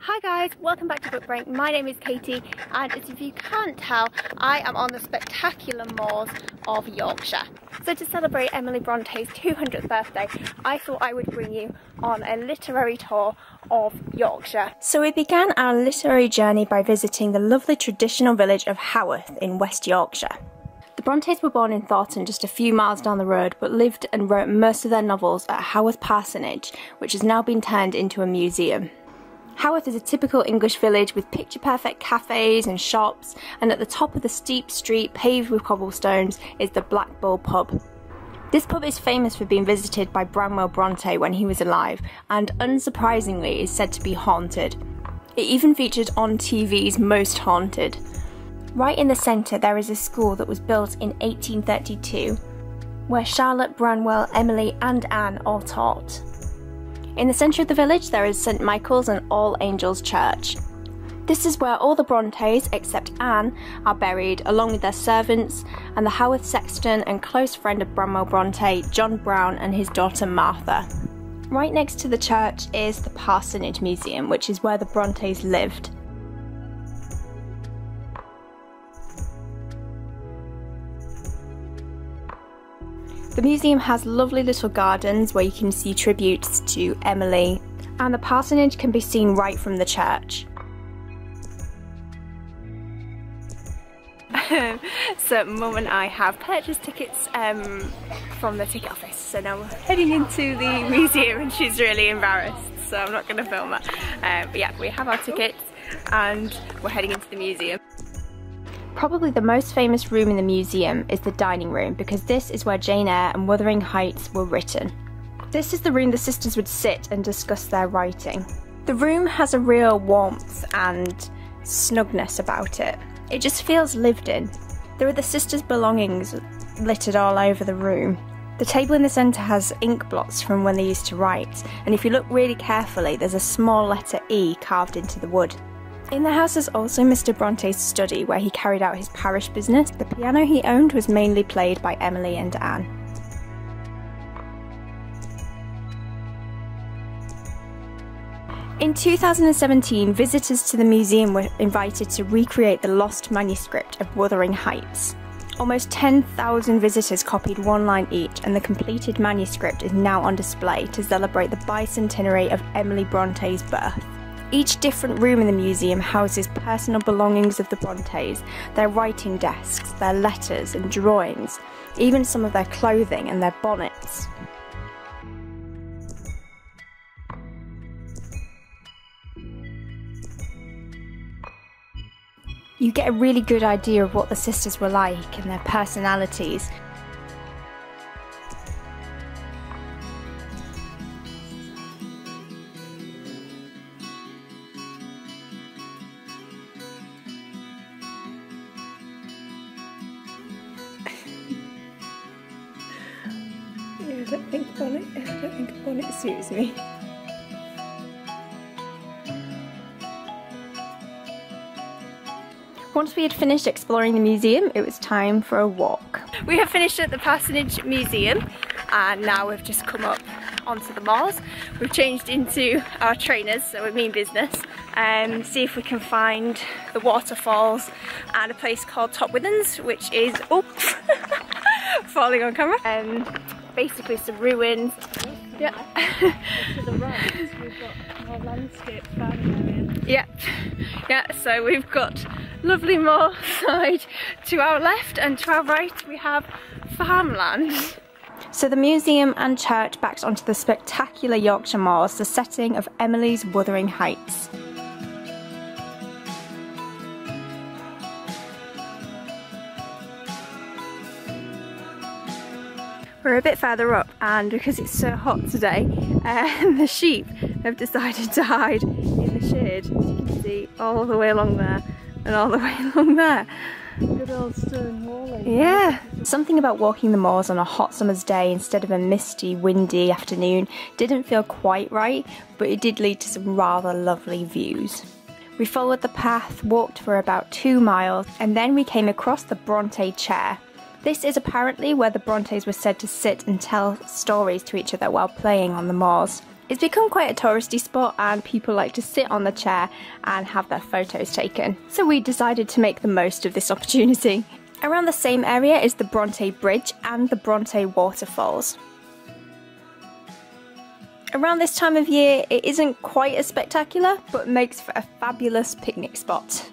Hi guys, welcome back to Book Break. My name is Katie, and as if you can't tell, I am on the spectacular moors of Yorkshire. So to celebrate Emily Bronte's 200th birthday, I thought I would bring you on a literary tour of Yorkshire. So we began our literary journey by visiting the lovely traditional village of Haworth in West Yorkshire. The Brontes were born in Thornton, just a few miles down the road, but lived and wrote most of their novels at Haworth Parsonage, which has now been turned into a museum. Haworth is a typical English village with picture-perfect cafes and shops, and at the top of the steep street paved with cobblestones is the Black Bull pub. This pub is famous for being visited by Branwell Bronte when he was alive, and unsurprisingly is said to be haunted. It even featured on TV's Most Haunted. Right in the centre there is a school that was built in 1832, where Charlotte, Branwell, Emily and Anne all taught. In the centre of the village there is St Michael's and All Angels Church. This is where all the Brontes, except Anne, are buried, along with their servants and the Haworth sexton and close friend of Branwell Bronte, John Brown, and his daughter Martha. Right next to the church is the Parsonage Museum, which is where the Brontes lived. The museum has lovely little gardens where you can see tributes to Emily, and the parsonage can be seen right from the church. So Mum and I have purchased tickets from the ticket office, so now we're heading into the museum and she's really embarrassed, so I'm not going to film that. But yeah, we have our tickets and we're heading into the museum. Probably the most famous room in the museum is the dining room, because this is where Jane Eyre and Wuthering Heights were written. This is the room the sisters would sit and discuss their writing. The room has a real warmth and snugness about it. It just feels lived in. There are the sisters' belongings littered all over the room. The table in the centre has ink blots from when they used to write, and if you look really carefully there's a small letter E carved into the wood. In the house is also Mr Bronte's study, where he carried out his parish business. The piano he owned was mainly played by Emily and Anne. In 2017, visitors to the museum were invited to recreate the lost manuscript of Wuthering Heights. Almost 10,000 visitors copied one line each, and the completed manuscript is now on display to celebrate the bicentenary of Emily Bronte's birth. Each different room in the museum houses personal belongings of the Brontes, their writing desks, their letters and drawings, even some of their clothing and their bonnets. You get a really good idea of what the sisters were like and their personalities. I don't think a bonnet suits me. Once we had finished exploring the museum, it was time for a walk. We have finished at the Parsonage Museum, and now we've just come up onto the moors. We've changed into our trainers, so we mean business, and see if we can find the waterfalls and a place called Top Withens, which is falling on camera. Basically some ruins. Yeah. To the right, we've got more landscape farming area. Yeah, so we've got lovely moorside to our left, and to our right we have farmland. So the museum and church backs onto the spectacular Yorkshire moors, the setting of Emily's Wuthering Heights. We're a bit further up, and because it's so hot today, the sheep have decided to hide in the shade, as you can see, all the way along there and all the way along there. Good old stone walling. Yeah. Something about walking the moors on a hot summer's day instead of a misty, windy afternoon didn't feel quite right, but it did lead to some rather lovely views. We followed the path, walked for about 2 miles, and then we came across the Bronte Chair. This is apparently where the Brontes were said to sit and tell stories to each other while playing on the moors. It's become quite a touristy spot and people like to sit on the chair and have their photos taken. So we decided to make the most of this opportunity. Around the same area is the Bronte Bridge and the Bronte waterfalls. Around this time of year it isn't quite as spectacular, but makes for a fabulous picnic spot.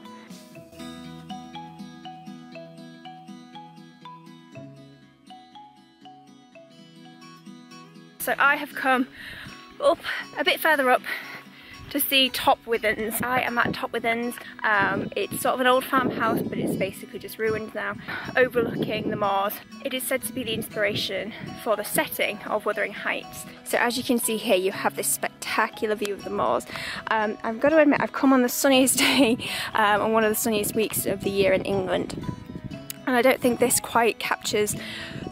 So I have come up a bit further up to see Top Withens. I am at Top Withens. It's sort of an old farmhouse, but it's basically just ruined now, overlooking the moors. It is said to be the inspiration for the setting of Wuthering Heights. So as you can see here, you have this spectacular view of the moors. I've got to admit, I've come on the sunniest day, on one of the sunniest weeks of the year in England. And I don't think this quite captures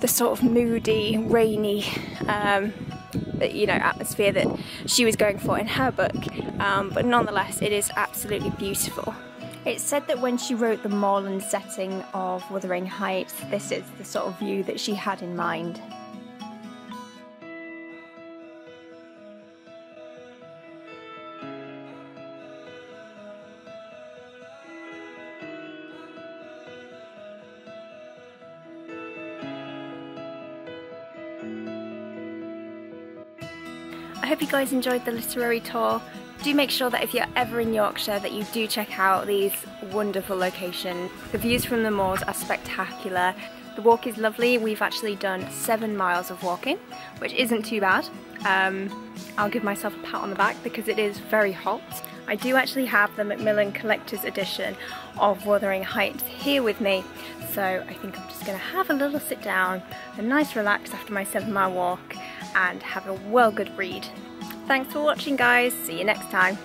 the sort of moody, rainy, atmosphere that she was going for in her book, but nonetheless it is absolutely beautiful. It's said that when she wrote the moorland setting of Wuthering Heights, this is the sort of view that she had in mind. I hope you guys enjoyed the literary tour. Do make sure that if you're ever in Yorkshire that you do check out these wonderful locations. The views from the moors are spectacular. The walk is lovely. We've actually done 7 miles of walking, which isn't too bad. I'll give myself a pat on the back because it is very hot. I do actually have the Macmillan Collector's Edition of Wuthering Heights here with me, so I think I'm just going to have a little sit down, a nice relax after my 7-mile walk, and have a well good read. Thanks for watching guys, see you next time.